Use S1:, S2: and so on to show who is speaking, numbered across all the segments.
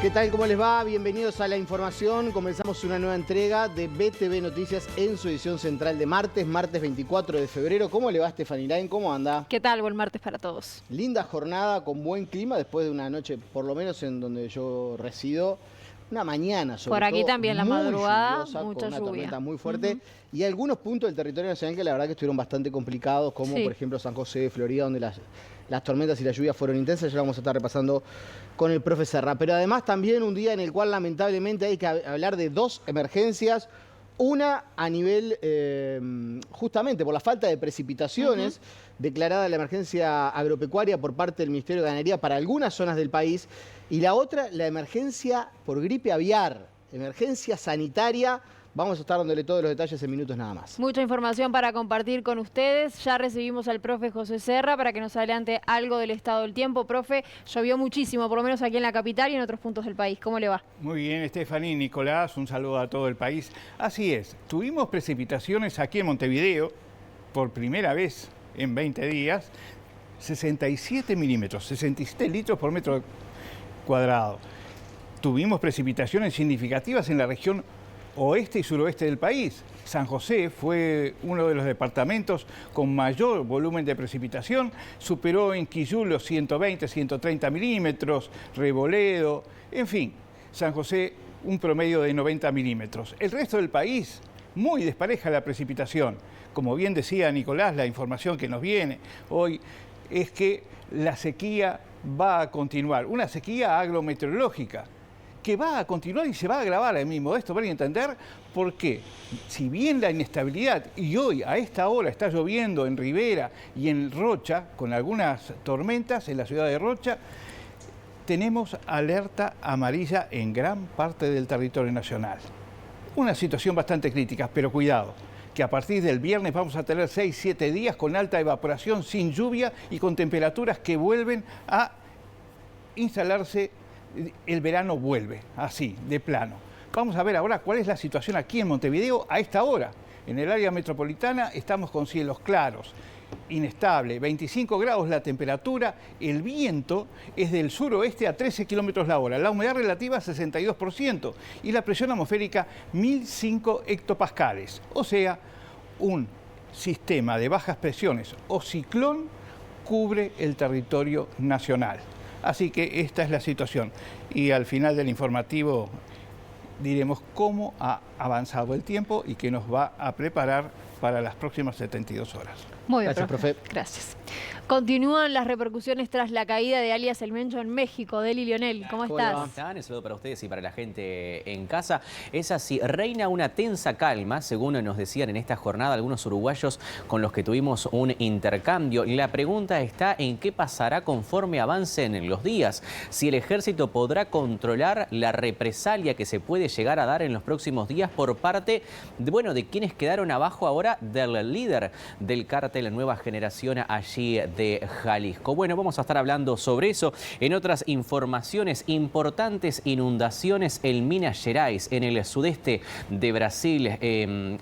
S1: ¿Qué tal? ¿Cómo les va? Bienvenidos a la información. Comenzamos una nueva entrega de BTV Noticias en su edición central de martes 24 de febrero. ¿Cómo le va, Stefanirain? ¿Cómo anda?
S2: ¿Qué tal? Buen martes para todos.
S1: Linda jornada con buen clima después de una noche, por lo menos en donde yo resido, una mañana sobre todo.
S2: Por aquí también la madrugada,
S1: lluviosa,
S2: mucha
S1: con una
S2: lluvia.
S1: tormenta muy fuerte. Y algunos puntos del territorio nacional que la verdad que estuvieron bastante complicados, como por ejemplo San José, Florida, donde las tormentas y las lluvias fueron intensas. Ya lo vamos a estar repasando con el profe Serra. Pero además también un día en el cual lamentablemente hay que hablar de dos emergencias. Una a nivel, justamente por la falta de precipitaciones, declarada la emergencia agropecuaria por parte del Ministerio de Ganadería para algunas zonas del país. Y la otra, la emergencia por gripe aviar, emergencia sanitaria. Vamos a estar dándole todos los detalles en minutos nada más.
S2: Mucha información para compartir con ustedes. Ya recibimos al profe José Serra para que nos adelante algo del estado del tiempo. Profe, llovió muchísimo, por lo menos aquí en la capital y en otros puntos del país. ¿Cómo le va?
S3: Muy bien, Estefanía y Nicolás, un saludo a todo el país. Así es, tuvimos precipitaciones aquí en Montevideo, por primera vez en 20 días, 67 milímetros, 67 litros por metro cuadrado. Tuvimos precipitaciones significativas en la región oeste y suroeste del país. San José fue uno de los departamentos con mayor volumen de precipitación, superó en Quillú los 120, 130 milímetros, Reboledo, en fin, San José un promedio de 90 milímetros. El resto del país, muy despareja la precipitación. Como bien decía Nicolás, la información que nos viene hoy es que la sequía va a continuar, una sequía agrometeorológica, que va a continuar y se va a agravar en mi modesto ver y entender, porque si bien la inestabilidad, y hoy a esta hora está lloviendo en Rivera y en Rocha, con algunas tormentas en la ciudad de Rocha, tenemos alerta amarilla en gran parte del territorio nacional. Una situación bastante crítica, pero cuidado, que a partir del viernes vamos a tener 6-7 días con alta evaporación, sin lluvia y con temperaturas que vuelven a instalarse. El verano vuelve, así, de plano. Vamos a ver ahora cuál es la situación aquí en Montevideo a esta hora. En el área metropolitana estamos con cielos claros, inestable, 25 grados la temperatura, el viento es del suroeste a 13 kilómetros la hora, la humedad relativa 62% y la presión atmosférica 1005 hectopascales. O sea, un sistema de bajas presiones o ciclón cubre el territorio nacional. Así que esta es la situación. Y al final del informativo diremos cómo ha avanzado el tiempo y qué nos va a preparar para las próximas 72 horas.
S2: Muy bien,
S1: Gracias, profe.
S2: Gracias. Continúan las repercusiones tras la caída de alias El Mencho en México. Deli Lionel, ¿cómo estás?
S4: ¿Cómo están? Un saludo para ustedes y para la gente en casa. Es así, reina una tensa calma, según nos decían en esta jornada algunos uruguayos con los que tuvimos un intercambio. La pregunta está en qué pasará conforme avancen los días. Si el ejército podrá controlar la represalia que se puede llegar a dar en los próximos días por parte de quienes quedaron abajo ahora del líder del cártel La Nueva Generación allí de Jalisco. Bueno, vamos a estar hablando sobre eso. En otras informaciones, importantes inundaciones en Minas Gerais, en el sudeste de Brasil.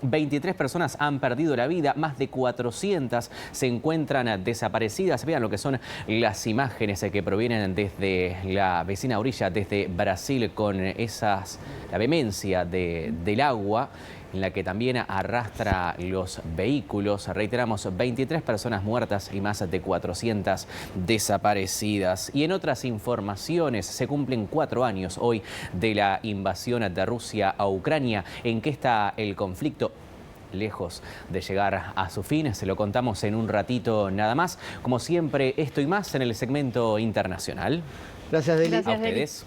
S4: 23 personas han perdido la vida, más de 400 se encuentran desaparecidas. Vean lo que son las imágenes que provienen desde la vecina orilla, desde Brasil, con la vehemencia del agua, en la que también arrastra los vehículos. Reiteramos, 23 personas muertas y más de 400 desaparecidas. Y en otras informaciones, se cumplen 4 años hoy de la invasión de Rusia a Ucrania. ¿En qué está el conflicto? Lejos de llegar a su fin, se lo contamos en un ratito nada más. Como siempre, esto y más en el segmento internacional.
S1: Gracias, Deli.
S2: Gracias,
S4: A ustedes.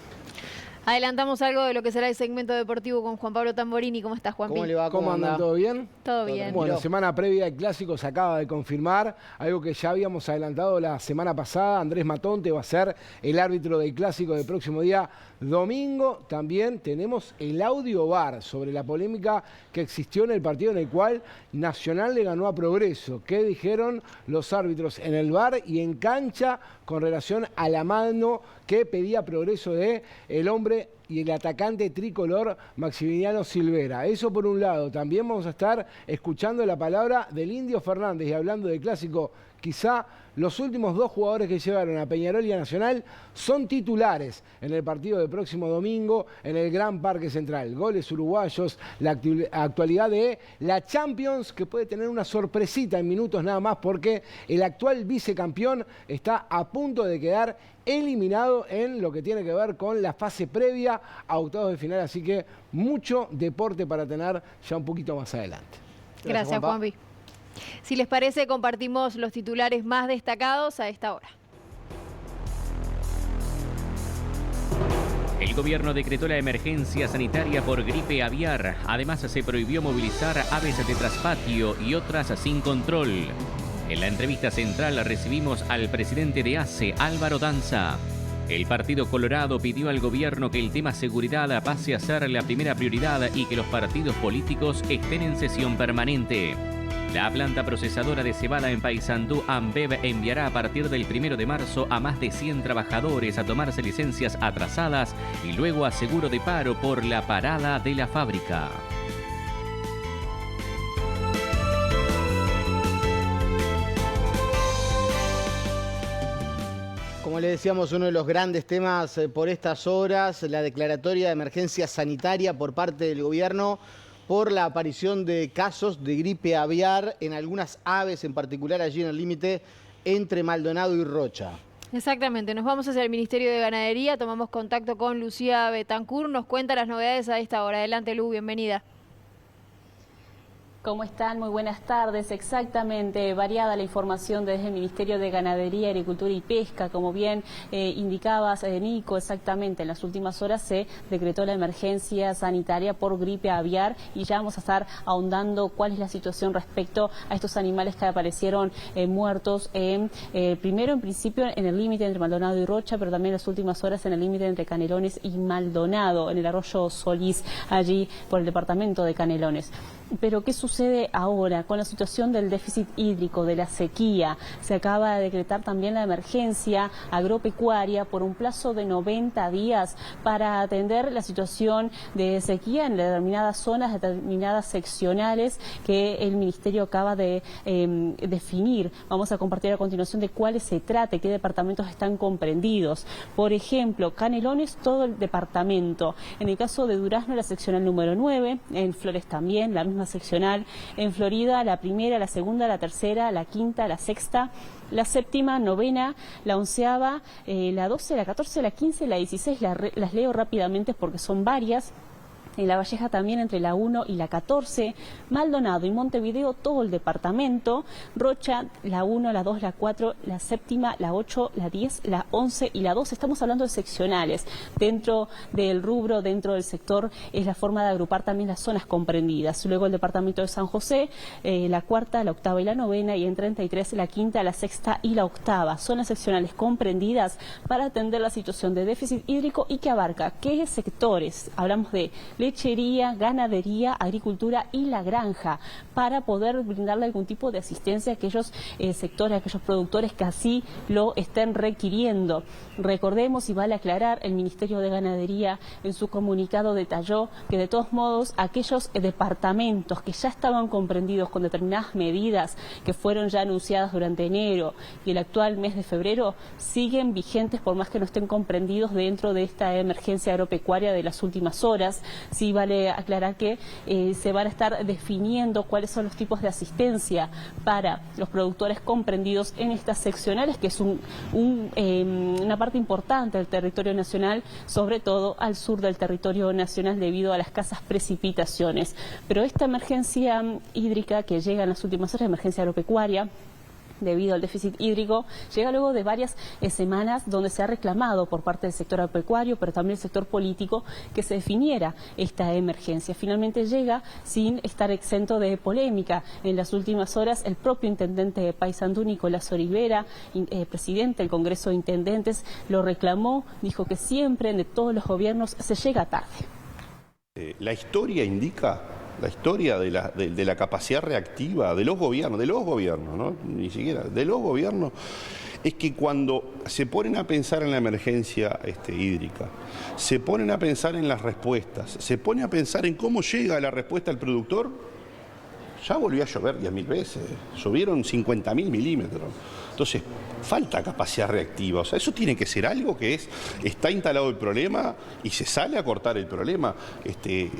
S2: Adelantamos algo de lo que será el segmento deportivo con Juan Pablo Tamborini. ¿Cómo estás, Juanpi?
S1: ¿Cómo le va?
S5: ¿Cómo andan? ¿Todo bien?
S2: Todo bien.
S5: Bueno, semana previa del Clásico se acaba de confirmar algo que ya habíamos adelantado la semana pasada. Andrés Matonte va a ser el árbitro del Clásico del próximo día domingo. También tenemos el audio VAR sobre la polémica que existió en el partido en el cual Nacional le ganó a Progreso. ¿Qué dijeron los árbitros en el VAR y en cancha con relación a la mano que pedía Progreso de el hombre y el atacante tricolor Maximiliano Silvera? Eso por un lado. También vamos a estar escuchando la palabra del Indio Fernández y hablando del Clásico Quizá los últimos 2 jugadores que llegaron a Peñarol y a Nacional son titulares en el partido del próximo domingo en el Gran Parque Central. Goles uruguayos, la actualidad de la Champions, que puede tener una sorpresita en minutos nada más porque el actual vicecampeón está a punto de quedar eliminado en lo que tiene que ver con la fase previa a octavos de final. Así que mucho deporte para tener ya un poquito más adelante.
S2: Gracias, Juanpi. Si les parece, compartimos los titulares más destacados a esta hora.
S6: El gobierno decretó la emergencia sanitaria por gripe aviar. Además, se prohibió movilizar aves de traspatio y otras sin control. En la entrevista central recibimos al presidente de ACE, Álvaro Danza. El Partido Colorado pidió al gobierno que el tema seguridad pase a ser la primera prioridad y que los partidos políticos estén en sesión permanente. La planta procesadora de cebada en Paysandú, Ambev, enviará a partir del 1 de marzo a más de 100 trabajadores a tomarse licencias atrasadas y luego a seguro de paro por la parada de la fábrica.
S1: Como le decíamos, uno de los grandes temas por estas horas, la declaratoria de emergencia sanitaria por parte del gobierno por la aparición de casos de gripe aviar en algunas aves, en particular allí en el límite entre Maldonado y Rocha.
S2: Exactamente, nos vamos hacia el Ministerio de Ganadería, tomamos contacto con Lucía Betancourt, nos cuenta las novedades a esta hora. Adelante, Lu, bienvenida.
S7: ¿Cómo están? Muy buenas tardes. Exactamente, variada la información desde el Ministerio de Ganadería, Agricultura y Pesca. Como bien indicabas, Nico, exactamente, en las últimas horas se decretó la emergencia sanitaria por gripe aviar y ya vamos a estar ahondando cuál es la situación respecto a estos animales que aparecieron muertos, primero en principio en el límite entre Maldonado y Rocha, pero también en las últimas horas en el límite entre Canelones y Maldonado, en el arroyo Solís, allí por el departamento de Canelones. Pero ¿qué sucede ahora con la situación del déficit hídrico, de la sequía? Se acaba de decretar también la emergencia agropecuaria por un plazo de 90 días para atender la situación de sequía en determinadas zonas, determinadas seccionales que el Ministerio acaba de definir. Vamos a compartir a continuación de cuáles se trata, qué departamentos están comprendidos. Por ejemplo, Canelones, todo el departamento. En el caso de Durazno, la seccional número 9, en Flores también, la misma seccional. En Florida, la primera, la segunda, la tercera, la quinta, la sexta, la séptima, novena, la onceava, la 12, la 14, la 15, la 16, las leo rápidamente porque son varias. En La Valleja también entre la 1 y la 14, Maldonado y Montevideo todo el departamento, Rocha la 1, la 2, la 4, la séptima, la 8, la 10, la 11 y la 12. Estamos hablando de seccionales. Dentro del rubro, dentro del sector, es la forma de agrupar también las zonas comprendidas. Luego el departamento de San José, la cuarta, la octava y la novena, y en 33 la quinta, la sexta y la octava. Zonas seccionales comprendidas para atender la situación de déficit hídrico y que abarca qué sectores. Hablamos de lechería, ganadería, agricultura y la granja, para poder brindarle algún tipo de asistencia a aquellos sectores, a aquellos productores que así lo estén requiriendo. Recordemos, y vale aclarar, el Ministerio de Ganadería en su comunicado detalló que de todos modos aquellos departamentos que ya estaban comprendidos con determinadas medidas que fueron ya anunciadas durante enero y el actual mes de febrero siguen vigentes por más que no estén comprendidos dentro de esta emergencia agropecuaria de las últimas horas. Sí vale aclarar que se van a estar definiendo cuáles son los tipos de asistencia para los productores comprendidos en estas seccionales, que es una parte importante del territorio nacional, sobre todo al sur del territorio nacional debido a las escasas precipitaciones. Pero esta emergencia hídrica que llega en las últimas horas, emergencia agropecuaria, debido al déficit hídrico, llega luego de varias semanas donde se ha reclamado por parte del sector agropecuario, pero también el sector político, que se definiera esta emergencia. Finalmente llega sin estar exento de polémica. En las últimas horas, el propio intendente de Paysandú, Nicolás Olivera, presidente del Congreso de Intendentes, lo reclamó, dijo que siempre, de todos los gobiernos, se llega tarde.
S8: La historia indica... La historia de la capacidad reactiva de los gobiernos, ¿no? Ni siquiera, de los gobiernos, es que cuando se ponen a pensar en la emergencia hídrica, se ponen a pensar en las respuestas, se pone a pensar en cómo llega la respuesta al productor, Ya volvió a llover 10.000 veces, llovieron 50.000 milímetros. Entonces, falta capacidad reactiva. O sea, eso tiene que ser algo que está instalado el problema y se sale a cortar el problema.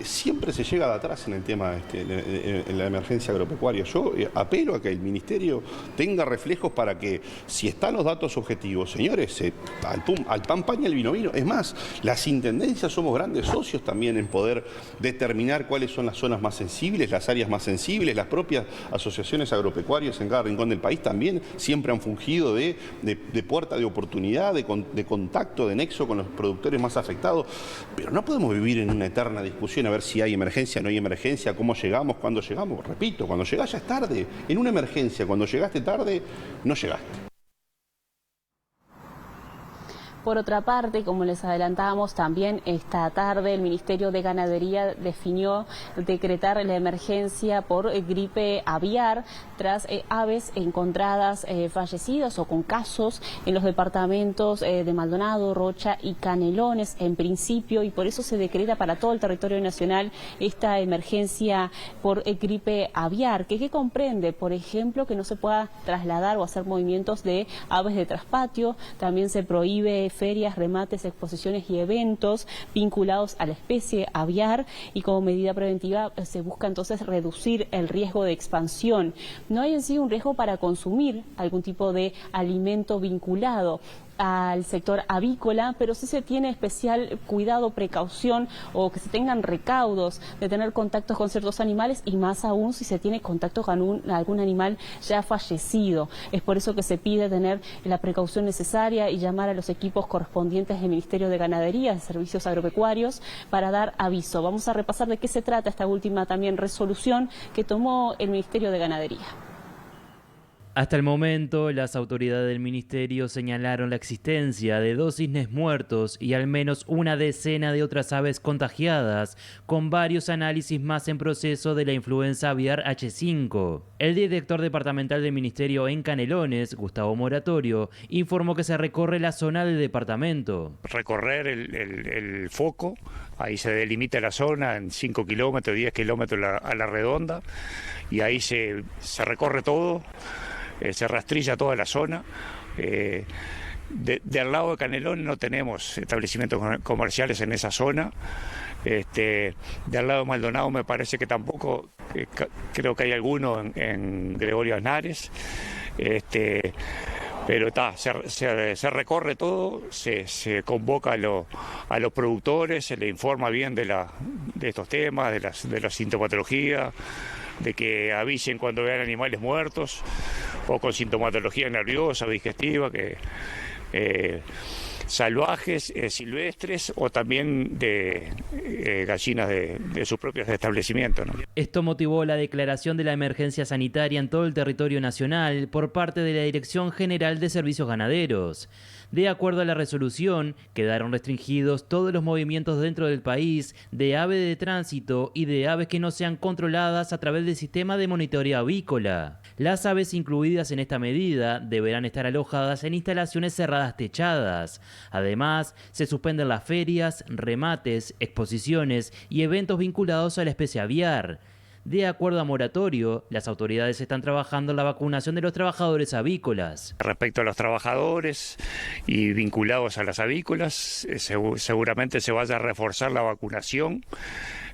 S8: Siempre se llega de atrás en el tema, en la emergencia agropecuaria. Yo apelo a que el Ministerio tenga reflejos para que, si están los datos objetivos, señores, al pan pan y al vino vino. Es más, las intendencias somos grandes socios también en poder determinar cuáles son las zonas más sensibles, las áreas más sensibles. Las propias asociaciones agropecuarias en cada rincón del país también siempre han fungido de puerta de oportunidad, de contacto, de nexo con los productores más afectados. Pero no podemos vivir en una eterna discusión a ver si hay emergencia, no hay emergencia, cómo llegamos, cuándo llegamos. Repito, cuando llegás ya es tarde. En una emergencia, cuando llegaste tarde, no llegaste.
S7: Por otra parte, como les adelantábamos, también esta tarde el Ministerio de Ganadería definió decretar la emergencia por gripe aviar tras aves encontradas fallecidas o con casos en los departamentos de Maldonado, Rocha y Canelones en principio, y por eso se decreta para todo el territorio nacional esta emergencia por gripe aviar, que comprende, por ejemplo, que no se pueda trasladar o hacer movimientos de aves de traspatio. También se prohíbe ferias, remates, exposiciones y eventos vinculados a la especie aviar, y como medida preventiva se busca entonces reducir el riesgo de expansión. No hay en sí un riesgo para consumir algún tipo de alimento vinculado al sector avícola, pero sí se tiene especial cuidado, precaución, o que se tengan recaudos de tener contactos con ciertos animales, y más aún si se tiene contacto con algún animal ya fallecido. Es por eso que se pide tener la precaución necesaria y llamar a los equipos correspondientes del Ministerio de Ganadería, de Servicios Agropecuarios, para dar aviso. Vamos a repasar de qué se trata esta última también resolución que tomó el Ministerio de Ganadería.
S9: Hasta el momento, las autoridades del ministerio señalaron la existencia de 2 cisnes muertos y al menos una decena de otras aves contagiadas, con varios análisis más en proceso de la influenza aviar H5. El director departamental del ministerio en Canelones, Gustavo Moratorio, informó que se recorre la zona del departamento.
S10: Recorrer el foco, ahí se delimita la zona en 5 kilómetros, 10 kilómetros a la redonda, y ahí se recorre todo. Se rastrilla toda la zona. Del lado de Canelones no tenemos establecimientos comerciales en esa zona. Del lado de Maldonado me parece que tampoco, creo que hay alguno en Gregorio Aznares. Pero se recorre todo, se convoca a los productores, se le informa bien de estos temas, de la sintomatología, de que avisen cuando vean animales muertos o con sintomatología nerviosa, digestiva, salvajes, silvestres, o también de gallinas de sus propios establecimientos, ¿no?
S9: Esto motivó la declaración de la emergencia sanitaria en todo el territorio nacional por parte de la Dirección General de Servicios Ganaderos. De acuerdo a la resolución, quedaron restringidos todos los movimientos dentro del país de aves de tránsito y de aves que no sean controladas a través del sistema de monitoreo avícola. Las aves incluidas en esta medida deberán estar alojadas en instalaciones cerradas techadas. Además, se suspenden las ferias, remates, exposiciones y eventos vinculados a la especie aviar. De acuerdo a Moratorio, las autoridades están trabajando en la vacunación de los trabajadores avícolas.
S10: Respecto a los trabajadores y vinculados a las avícolas, seguramente se vaya a reforzar la vacunación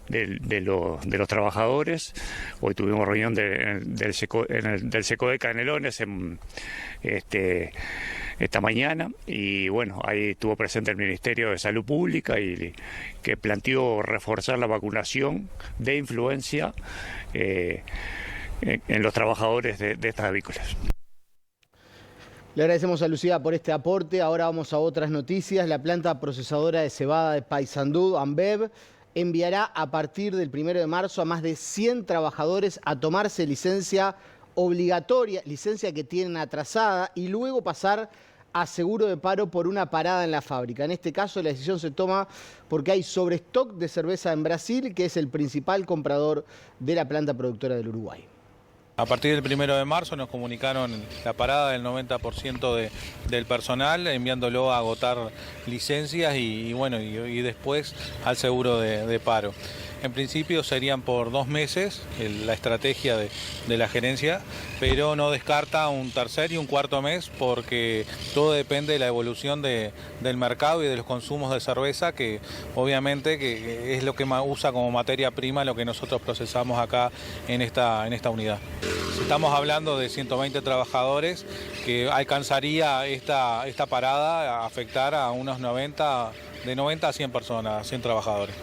S10: de los trabajadores. Hoy tuvimos reunión del SECO de Canelones esta mañana, y bueno, ahí estuvo presente el Ministerio de Salud Pública, y que planteó reforzar la vacunación de influenza en los trabajadores de estas avícolas.
S1: Le agradecemos a Lucía por este aporte. Ahora vamos a otras noticias. La planta procesadora de cebada de Paysandú, Ambev, enviará a partir del 1 de marzo a más de 100 trabajadores a tomarse licencia obligatoria, licencia que tienen atrasada, y luego pasar a seguro de paro por una parada en la fábrica. En este caso la decisión se toma porque hay sobrestock de cerveza en Brasil, que es el principal comprador de la planta productora del Uruguay.
S11: A partir del 1 de marzo nos comunicaron la parada del 90% del personal, enviándolo a agotar licencias y después al seguro de paro. En principio serían por 2 meses la estrategia de la gerencia, pero no descarta un tercer y un cuarto mes porque todo depende de la evolución del mercado y de los consumos de cerveza, que obviamente que es lo que usa como materia prima lo que nosotros procesamos acá en esta unidad. Estamos hablando de 120 trabajadores que alcanzaría esta parada a afectar a unos de 90 a 100 personas, 100 trabajadores.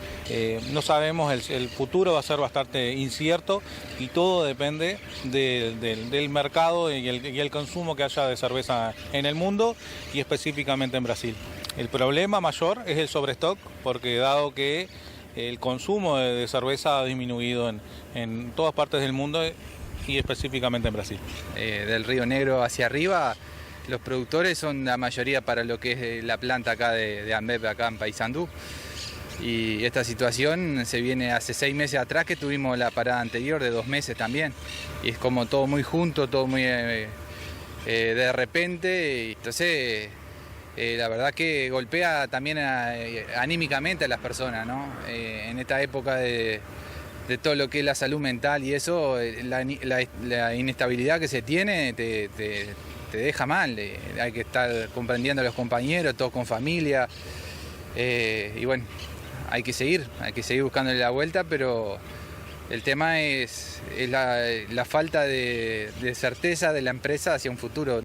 S11: No sabemos, el futuro va a ser bastante incierto y todo depende del mercado y el consumo que haya de cerveza en el mundo y específicamente en Brasil. El problema mayor es el sobrestock, porque dado que el consumo de cerveza ha disminuido en todas partes del mundo y específicamente en Brasil.
S12: Del Río Negro hacia arriba, los productores son la mayoría para lo que es la planta acá de AMBEP, acá en Paysandú. Y esta situación se viene hace 6 meses atrás, que tuvimos la parada anterior de 2 meses también. Y es como todo muy junto, todo muy de repente. Y entonces, la verdad que golpea también anímicamente a las personas, ¿no? En esta época de todo lo que es la salud mental y eso, la inestabilidad que se tiene te deja mal. Hay que estar comprendiendo a los compañeros, todos con familia. Y bueno, hay que seguir buscándole la vuelta, pero el tema es la falta de certeza de la empresa hacia un futuro.
S1: El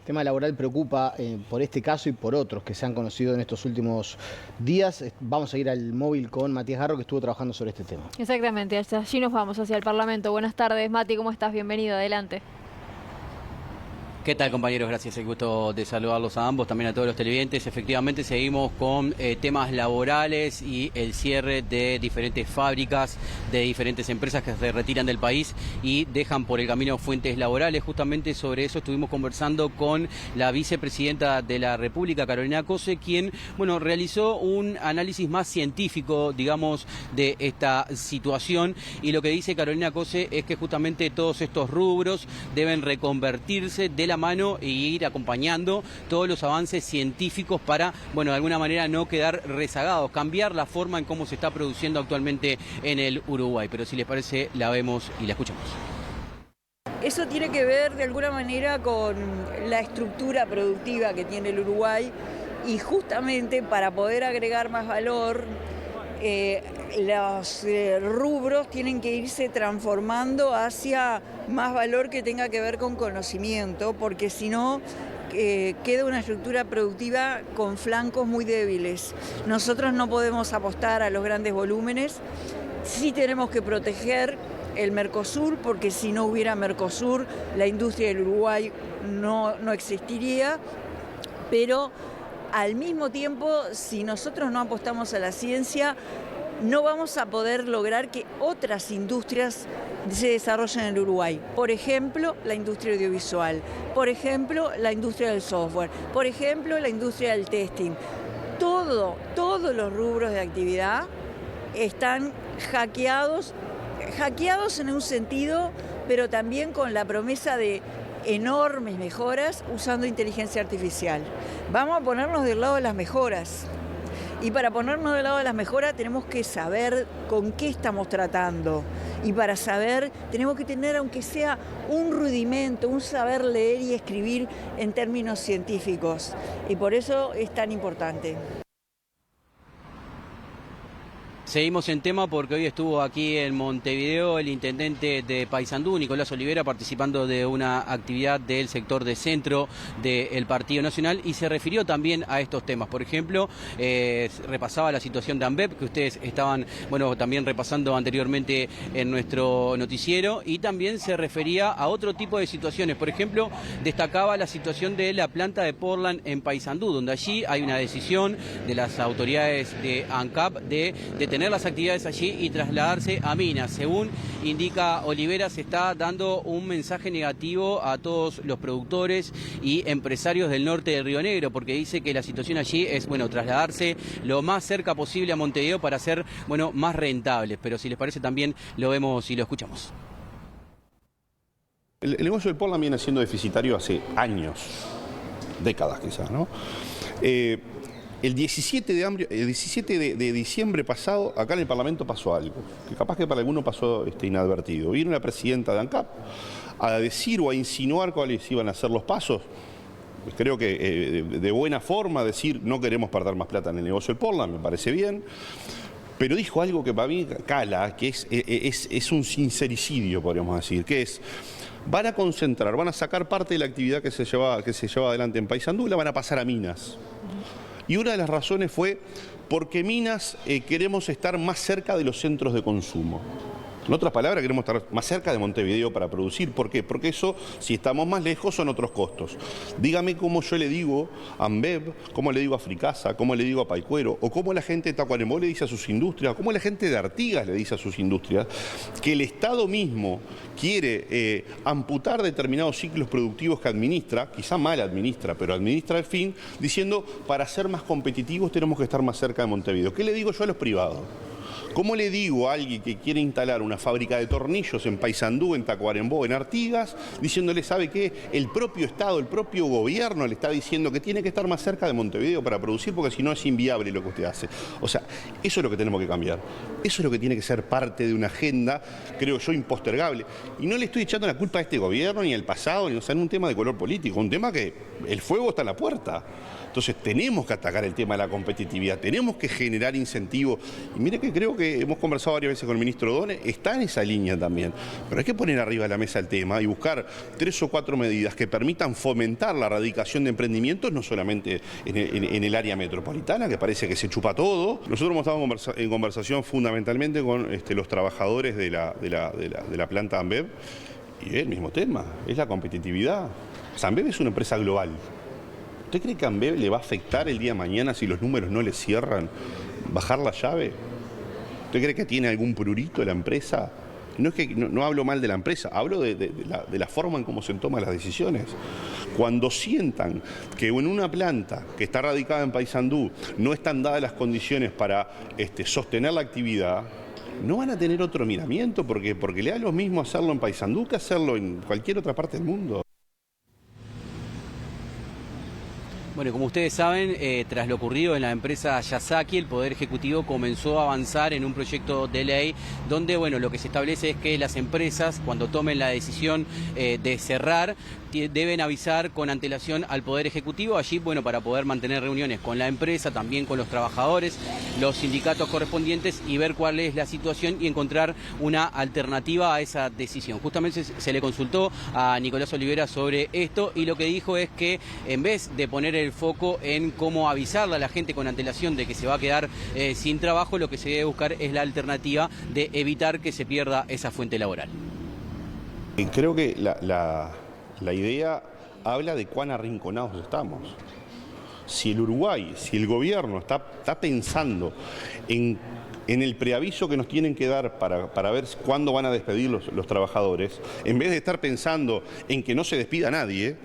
S1: tema laboral preocupa por este caso y por otros que se han conocido en estos últimos días. Vamos a ir al móvil con Matías Garro, que estuvo trabajando sobre este tema.
S2: Exactamente, allí nos vamos, hacia el Parlamento. Buenas tardes, Mati, ¿cómo estás? Bienvenido, adelante.
S13: ¿Qué tal, compañeros? Gracias, el gusto de saludarlos a ambos, también a todos los televidentes. Efectivamente, seguimos con temas laborales y el cierre de diferentes fábricas, de diferentes empresas que se retiran del país y dejan por el camino fuentes laborales. Justamente sobre eso estuvimos conversando con la vicepresidenta de la República, Carolina Cose, quien, bueno, realizó un análisis más científico, digamos, de esta situación. Y lo que dice Carolina Cose es que justamente todos estos rubros deben reconvertirse de la mano y ir acompañando todos los avances científicos para, bueno, de alguna manera no quedar rezagados, cambiar la forma en cómo se está produciendo actualmente en el Uruguay. Pero si les parece, la vemos y la escuchamos.
S14: Eso tiene que ver de alguna manera con la estructura productiva que tiene el Uruguay y justamente para poder agregar más valor, los rubros tienen que irse transformando hacia más valor que tenga que ver con conocimiento, porque si no queda una estructura productiva con flancos muy débiles. Nosotros no podemos apostar a los grandes volúmenes, sí tenemos que proteger el Mercosur, porque si no hubiera Mercosur, la industria del Uruguay no existiría, pero al mismo tiempo, si nosotros no apostamos a la ciencia, no vamos a poder lograr que otras industrias se desarrollen en el Uruguay. Por ejemplo, la industria audiovisual, por ejemplo, la industria del software, por ejemplo, la industria del testing. Todos los rubros de actividad están hackeados en un sentido, pero también con la promesa de enormes mejoras usando inteligencia artificial. Vamos a ponernos del lado de las mejoras. Y para ponernos del lado de las mejoras tenemos que saber con qué estamos tratando. Y para saber tenemos que tener, aunque sea un rudimento, un saber leer y escribir en términos científicos. Y por eso es tan importante.
S13: Seguimos en tema porque hoy estuvo aquí en Montevideo el intendente de Paysandú, Nicolás Olivera, participando de una actividad del sector de centro del Partido Nacional y se refirió también a estos temas. Por ejemplo, repasaba la situación de AMBEP, que ustedes estaban, bueno, también repasando anteriormente en nuestro noticiero, y también se refería a otro tipo de situaciones. Por ejemplo, destacaba la situación de la planta de Portland en Paysandú, donde allí hay una decisión de las autoridades de ANCAP de tener las actividades allí y trasladarse a Minas. Según indica Olivera, se está dando un mensaje negativo a todos los productores y empresarios del norte de Río Negro, porque dice que la situación allí es, bueno, trasladarse lo más cerca posible a Montevideo para ser, bueno, más rentables. Pero si les parece también lo vemos y lo escuchamos.
S8: El negocio del Portland viene siendo deficitario hace años, décadas quizás, ¿no? El 17 de diciembre pasado, acá en el Parlamento pasó algo, que capaz que para algunos pasó inadvertido. Vino la presidenta de ANCAP a decir o a insinuar cuáles iban a ser los pasos. Creo que de buena forma decir no queremos perder más plata en el negocio del Portland, me parece bien. Pero dijo algo que para mí cala, que es un sincericidio, podríamos decir, que es: van a concentrar, van a sacar parte de la actividad que se lleva adelante en Paysandú y la van a pasar a Minas. Y una de las razones fue porque Minas queremos estar más cerca de los centros de consumo. En otras palabras, queremos estar más cerca de Montevideo para producir. ¿Por qué? Porque eso, si estamos más lejos, son otros costos. Dígame cómo yo le digo a Ambev, cómo le digo a Fricasa, cómo le digo a Paicuero, o cómo la gente de Tacuarembó le dice a sus industrias, o cómo la gente de Artigas le dice a sus industrias, que el Estado mismo quiere amputar determinados ciclos productivos que administra, quizá mal administra, pero administra al fin, diciendo, para ser más competitivos tenemos que estar más cerca de Montevideo. ¿Qué le digo yo a los privados? ¿Cómo le digo a alguien que quiere instalar una fábrica de tornillos en Paysandú, en Tacuarembó, en Artigas, diciéndole, ¿sabe qué? El propio Estado, el propio gobierno le está diciendo que tiene que estar más cerca de Montevideo para producir, porque si no es inviable lo que usted hace? O sea, eso es lo que tenemos que cambiar. Eso es lo que tiene que ser parte de una agenda, creo yo, impostergable. Y no le estoy echando la culpa a este gobierno, ni al pasado, ni, o sea, en un tema de color político, un tema que el fuego está a la puerta. Entonces tenemos que atacar el tema de la competitividad, tenemos que generar incentivos. Y mire que creo que hemos conversado varias veces con el ministro Done, está en esa línea también. Pero hay que poner arriba de la mesa el tema y buscar 3 o 4 medidas que permitan fomentar la erradicación de emprendimientos, no solamente en el área metropolitana, que parece que se chupa todo. Nosotros hemos estado en conversación fundamentalmente con los trabajadores de la planta Ambev, y es el mismo tema, es la competitividad. O sea, Ambev es una empresa global. ¿Usted cree que a Ambev le va a afectar el día de mañana si los números no le cierran, bajar la llave? ¿Usted cree que tiene algún prurito la empresa? No es que no hablo mal de la empresa, hablo de la forma en cómo se toman las decisiones. Cuando sientan que en una planta que está radicada en Paysandú no están dadas las condiciones para sostener la actividad, no van a tener otro miramiento porque le da lo mismo hacerlo en Paysandú que hacerlo en cualquier otra parte del mundo.
S13: Bueno, como ustedes saben, tras lo ocurrido en la empresa Yazaki, el Poder Ejecutivo comenzó a avanzar en un proyecto de ley donde, bueno, lo que se establece es que las empresas, cuando tomen la decisión de cerrar, deben avisar con antelación al Poder Ejecutivo, allí, bueno, para poder mantener reuniones con la empresa, también con los trabajadores, los sindicatos correspondientes y ver cuál es la situación y encontrar una alternativa a esa decisión. Justamente se le consultó a Nicolás Olivera sobre esto y lo que dijo es que en vez de poner el foco en cómo avisarle a la gente con antelación de que se va a quedar sin trabajo, lo que se debe buscar es la alternativa de evitar que se pierda esa fuente laboral.
S8: Creo que la idea habla de cuán arrinconados estamos. Si el Uruguay, si el gobierno está pensando en el preaviso que nos tienen que dar para ver cuándo van a despedir los trabajadores, en vez de estar pensando en que no se despida a nadie,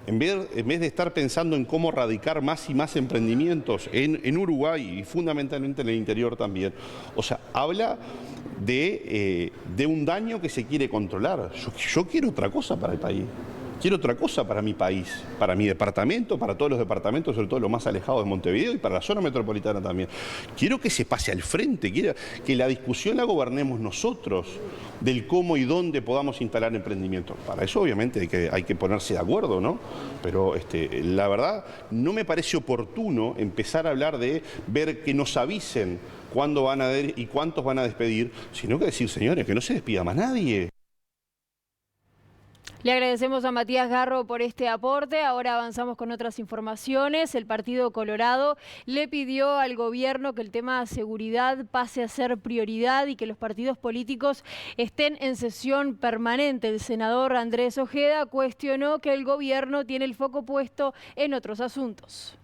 S8: en vez de estar pensando en cómo radicar más y más emprendimientos en Uruguay y fundamentalmente en el interior también, o sea, habla de un daño que se quiere controlar. Yo quiero otra cosa para el país. Quiero otra cosa para mi país, para mi departamento, para todos los departamentos, sobre todo los más alejados de Montevideo y para la zona metropolitana también. Quiero que se pase al frente, quiero que la discusión la gobernemos nosotros, del cómo y dónde podamos instalar emprendimientos. Para eso obviamente hay que ponerse de acuerdo, ¿no? Pero la verdad no me parece oportuno empezar a hablar de ver que nos avisen cuándo van a ver y cuántos van a despedir, sino que decir, señores, que no se despida más nadie.
S2: Le agradecemos a Matías Garro por este aporte. Ahora avanzamos con otras informaciones. El Partido Colorado le pidió al gobierno que el tema de seguridad pase a ser prioridad y que los partidos políticos estén en sesión permanente. El senador Andrés Ojeda cuestionó que el gobierno tiene el foco puesto en otros asuntos.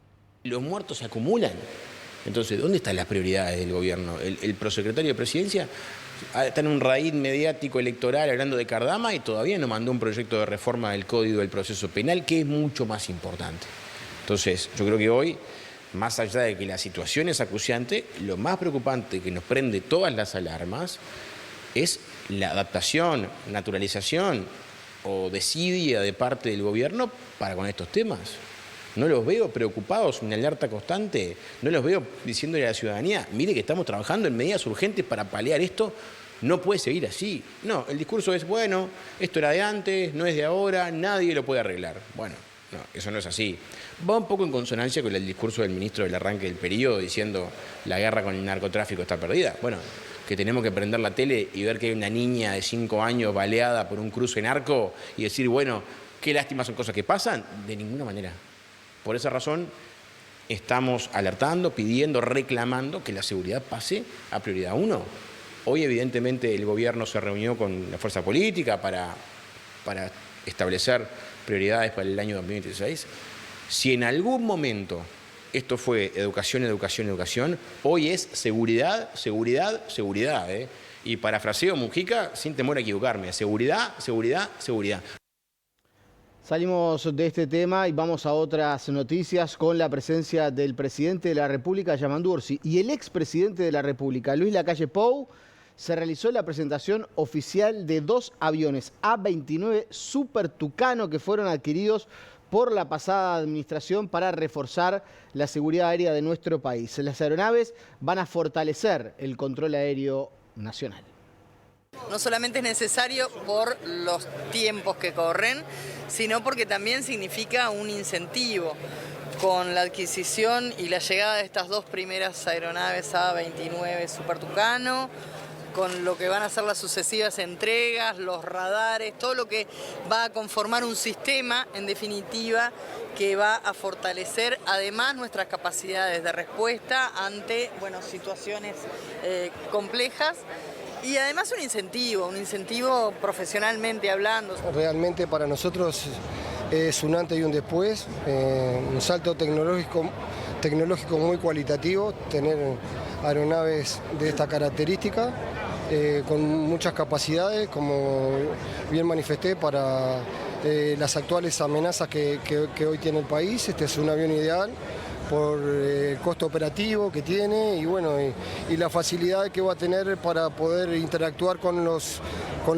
S15: Los muertos se acumulan. Entonces, ¿dónde están las prioridades del gobierno? El prosecretario de Presidencia está en un raíz mediático electoral hablando de Cardama y todavía no mandó un proyecto de reforma del Código del Proceso Penal, que es mucho más importante. Entonces, yo creo que hoy, más allá de que la situación es acuciante, lo más preocupante que nos prende todas las alarmas es la adaptación, naturalización o desidia de parte del gobierno para con estos temas. No los veo preocupados, en alerta constante. No los veo diciéndole a la ciudadanía, mire que estamos trabajando en medidas urgentes para paliar esto. No puede seguir así. No, el discurso es, bueno, esto era de antes, no es de ahora, nadie lo puede arreglar. Bueno, no, eso no es así. Va un poco en consonancia con el discurso del ministro del arranque del periodo diciendo la guerra con el narcotráfico está perdida. Bueno, que tenemos que prender la tele y ver que hay una niña de 5 años baleada por un cruce narco y decir, bueno, qué lástima, son cosas que pasan. De ninguna manera. Por esa razón estamos alertando, pidiendo, reclamando que la seguridad pase a prioridad 1. Hoy evidentemente el gobierno se reunió con la fuerza política para establecer prioridades para el año 2016. Si en algún momento esto fue educación, educación, educación, hoy es seguridad, seguridad, seguridad. Y parafraseo Mujica, sin temor a equivocarme, seguridad, seguridad, seguridad.
S1: Salimos de este tema y vamos a otras noticias con la presencia del presidente de la República, Yamandu Orsi, y el expresidente de la República, Luis Lacalle Pou. Se realizó la presentación oficial de 2 aviones A-29 Super Tucano que fueron adquiridos por la pasada administración para reforzar la seguridad aérea de nuestro país. Las aeronaves van a fortalecer el control aéreo nacional.
S16: No solamente es necesario por los tiempos que corren, sino porque también significa un incentivo. Con la adquisición y la llegada de estas 2 primeras aeronaves A-29 Super Tucano, con lo que van a ser las sucesivas entregas, los radares, todo lo que va a conformar un sistema, en definitiva, que va a fortalecer además nuestras capacidades de respuesta ante situaciones complejas. Y además un incentivo profesionalmente hablando.
S17: Realmente para nosotros es un antes y un después, un salto tecnológico muy cualitativo, tener aeronaves de esta característica, con muchas capacidades, como bien manifesté, para las actuales amenazas que hoy tiene el país. Este es un avión ideal por el costo operativo que tiene y la facilidad que va a tener para poder interactuar con los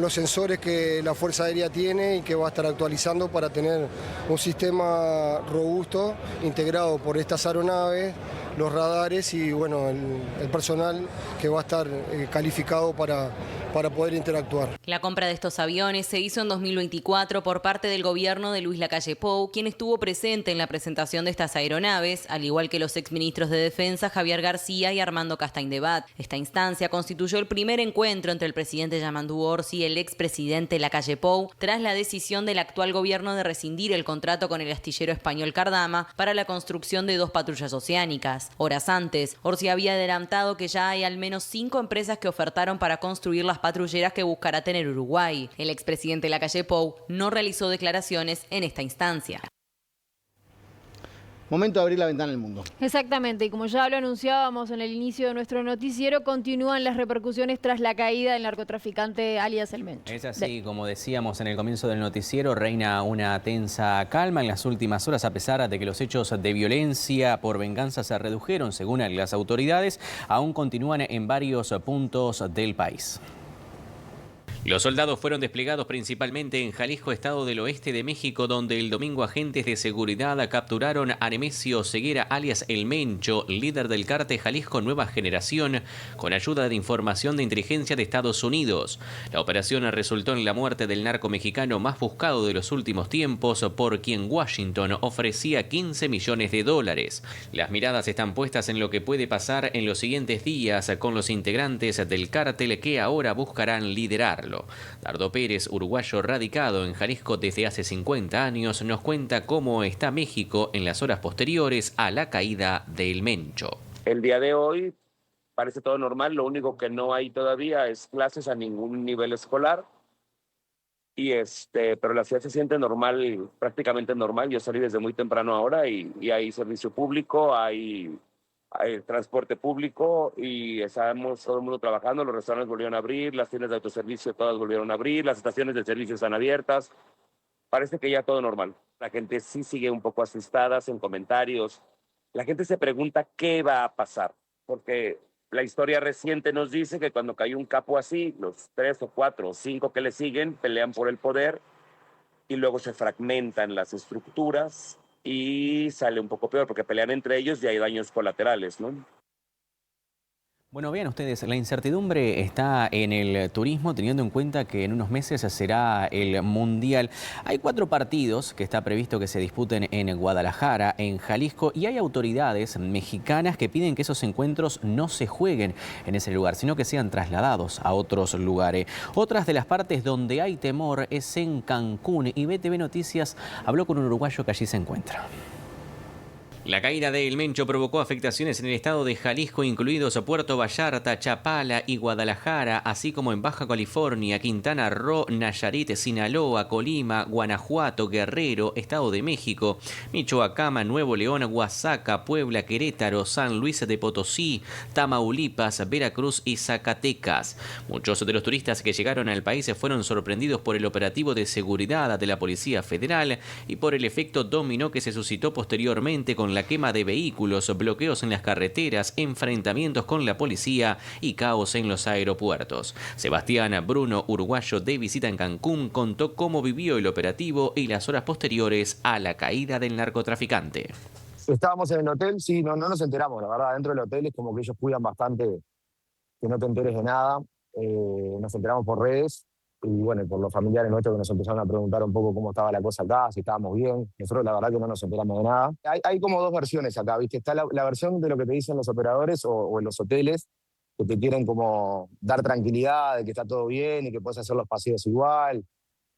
S17: sensores que la Fuerza Aérea tiene y que va a estar actualizando para tener un sistema robusto integrado por estas aeronaves, los radares y el personal que va a estar calificado para poder interactuar.
S18: La compra de estos aviones se hizo en 2024 por parte del gobierno de Luis Lacalle Pou, quien estuvo presente en la presentación de estas aeronaves, al igual que los exministros de Defensa Javier García y Armando Castañdebat. Esta instancia constituyó el primer encuentro entre el presidente Yamandu Orsi y el expresidente Lacalle Pou tras la decisión del actual gobierno de rescindir el contrato con el astillero español Cardama para la construcción de 2 patrullas oceánicas. Horas antes, Orsi había adelantado que ya hay al menos 5 empresas que ofertaron para construir las patrulleras que buscará tener Uruguay. El expresidente Lacalle Pou no realizó declaraciones en esta instancia.
S1: Momento de abrir la ventana al mundo.
S2: Exactamente, y como ya lo anunciábamos en el inicio de nuestro noticiero, continúan las repercusiones tras la caída del narcotraficante alias El Mencho.
S4: Es así, como decíamos en el comienzo del noticiero, reina una tensa calma en las últimas horas, a pesar de que los hechos de violencia por venganza se redujeron, según las autoridades, aún continúan en varios puntos del país. Los soldados fueron desplegados principalmente en Jalisco, estado del oeste de México, donde el domingo agentes de seguridad capturaron a Nemesio Ceguera, alias El Mencho, líder del cártel Jalisco Nueva Generación, con ayuda de información de inteligencia de Estados Unidos. La operación resultó en la muerte del narco mexicano más buscado de los últimos tiempos, por quien Washington ofrecía $15 millones. Las miradas están puestas en lo que puede pasar en los siguientes días con los integrantes del cártel que ahora buscarán liderarlo. Dardo Pérez, uruguayo radicado en Jalisco desde hace 50 años, nos cuenta cómo está México en las horas posteriores a la caída del Mencho.
S19: El día de hoy parece todo normal, lo único que no hay todavía es clases a ningún nivel escolar. Pero la ciudad se siente normal, prácticamente normal. Yo salí desde muy temprano ahora y hay servicio público, hay transporte público y estamos todo el mundo trabajando. Los restaurantes volvieron a abrir, las tiendas de autoservicio todas volvieron a abrir, las estaciones de servicio están abiertas. Parece que ya todo normal. La gente sí sigue un poco asustada en comentarios. La gente se pregunta qué va a pasar, porque la historia reciente nos dice que cuando cae un capo así, los 3 o 4 o 5 que le siguen pelean por el poder y luego se fragmentan las estructuras y sale un poco peor porque pelean entre ellos y hay daños colaterales, ¿no?
S4: Bueno, vean ustedes, la incertidumbre está en el turismo, teniendo en cuenta que en unos meses será el Mundial. Hay 4 partidos que está previsto que se disputen en Guadalajara, en Jalisco, y hay autoridades mexicanas que piden que esos encuentros no se jueguen en ese lugar, sino que sean trasladados a otros lugares. Otras de las partes donde hay temor es en Cancún, y BTV Noticias habló con un uruguayo que allí se encuentra. La caída de El Mencho provocó afectaciones en el estado de Jalisco, incluidos Puerto Vallarta, Chapala y Guadalajara, así como en Baja California, Quintana Roo, Nayarit, Sinaloa, Colima, Guanajuato, Guerrero, Estado de México, Michoacán, Nuevo León, Oaxaca, Puebla, Querétaro, San Luis de Potosí, Tamaulipas, Veracruz y Zacatecas. Muchos de los turistas que llegaron al país fueron sorprendidos por el operativo de seguridad de la Policía Federal y por el efecto dominó que se suscitó posteriormente con la quema de vehículos, bloqueos en las carreteras, enfrentamientos con la policía y caos en los aeropuertos. Sebastián Bruno, uruguayo de visita en Cancún, contó cómo vivió el operativo y las horas posteriores a la caída del narcotraficante.
S20: Estábamos en el hotel, sí, no nos enteramos, la verdad, dentro del hotel es como que ellos cuidan bastante que no te enteres de nada, nos enteramos por redes. Y bueno, por los familiares nuestros que nos empezaron a preguntar un poco cómo estaba la cosa acá, si estábamos bien. Nosotros la verdad que no nos enteramos de nada. Hay como 2 versiones acá, ¿viste? Está la versión de lo que te dicen los operadores o en los hoteles, que te quieren como dar tranquilidad de que está todo bien y que puedes hacer los paseos igual.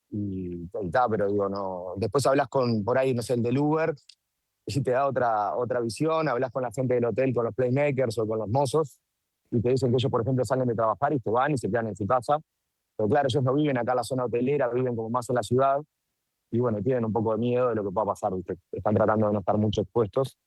S20: Y tal, pero digo, no. Después hablas con, por ahí, no sé, el del Uber, y te da otra visión. Hablas con la gente del hotel, con los playmakers o con los mozos, y te dicen que ellos, por ejemplo, salen de trabajar y se van y se quedan en su casa. Pero claro, ellos no viven acá en la zona hotelera, viven como más en la ciudad y bueno, tienen un poco de miedo de lo que pueda pasar, ¿viste? Están tratando de no estar mucho expuestos.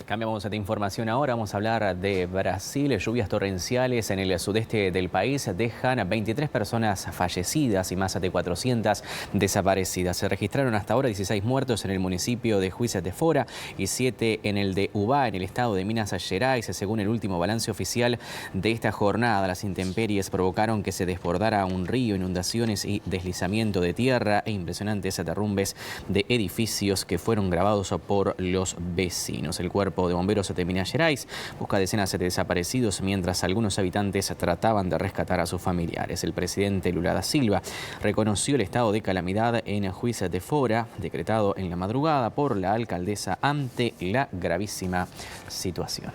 S4: Cambiamos de información ahora, vamos a hablar de Brasil. Lluvias torrenciales en el sudeste del país dejan 23 personas fallecidas y más de 400 desaparecidas. Se registraron hasta ahora 16 muertos en el municipio de Juiz de Fora y 7 en el de Ubá, en el estado de Minas Gerais. Según el último balance oficial de esta jornada, las intemperies provocaron que se desbordara un río, inundaciones y deslizamiento de tierra e impresionantes derrumbes de edificios que fueron grabados por los vecinos. El cuerpo de bomberos de Minas Gerais busca decenas de desaparecidos mientras algunos habitantes trataban de rescatar a sus familiares. El presidente Lula da Silva reconoció el estado de calamidad en Juiz de Fora, decretado en la madrugada por la alcaldesa ante la gravísima situación.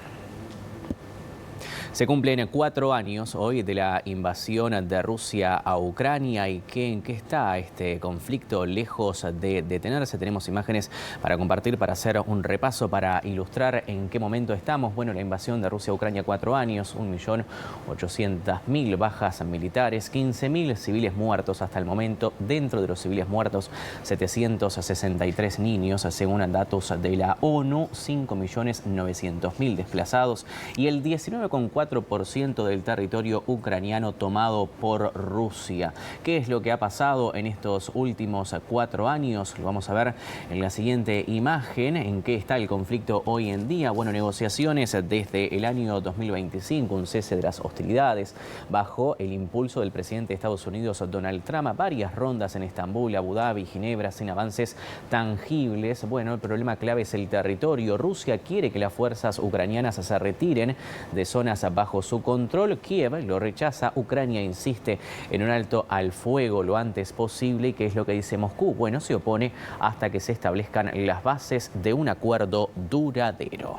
S4: Se cumplen 4 años hoy de la invasión de Rusia a Ucrania y ¿en qué está este conflicto lejos de detenerse? Tenemos imágenes para compartir, para hacer un repaso, para ilustrar en qué momento estamos. Bueno, la invasión de Rusia a Ucrania, 4 años, 1.800.000 bajas militares, 15.000 civiles muertos hasta el momento. Dentro de los civiles muertos, 763 niños, según datos de la ONU, 5.900.000 desplazados y el 19,4% del territorio ucraniano tomado por Rusia. ¿Qué es lo que ha pasado en estos últimos 4 años? Lo vamos a ver en la siguiente imagen. ¿En qué está el conflicto hoy en día? Bueno, negociaciones desde el año 2025, un cese de las hostilidades bajo el impulso del presidente de Estados Unidos, Donald Trump. Varias rondas en Estambul, Abu Dhabi, Ginebra, sin avances tangibles. Bueno, el problema clave es el territorio. Rusia quiere que las fuerzas ucranianas se retiren de zonas bajo su control. Kiev lo rechaza. Ucrania insiste en un alto al fuego lo antes posible. ¿Y qué es lo que dice Moscú? Bueno, se opone hasta que se establezcan las bases de un acuerdo duradero.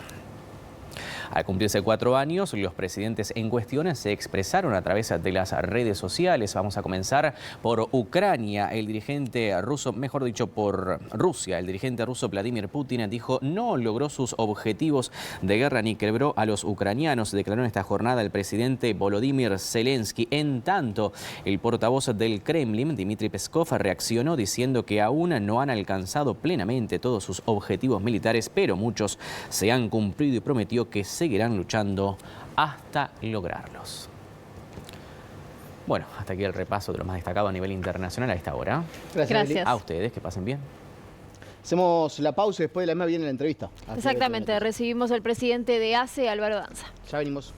S4: Al cumplirse 4 años, los presidentes en cuestión se expresaron a través de las redes sociales. Vamos a comenzar por Ucrania. El dirigente ruso, mejor dicho, por Rusia. El dirigente ruso Vladimir Putin dijo no logró sus objetivos de guerra ni quebró a los ucranianos. Declaró en esta jornada el presidente Volodymyr Zelensky. En tanto, el portavoz del Kremlin, Dmitry Peskov, reaccionó diciendo que aún no han alcanzado plenamente todos sus objetivos militares, pero muchos se han cumplido y prometió que seguirán luchando hasta lograrlos. Bueno, hasta aquí el repaso de lo más destacado a nivel internacional a esta hora.
S2: Gracias.
S4: A ustedes, que pasen bien.
S1: Hacemos la pausa y después de la misma viene la entrevista.
S2: Exactamente, recibimos al presidente de ACE, Álvaro Danza.
S1: Ya venimos.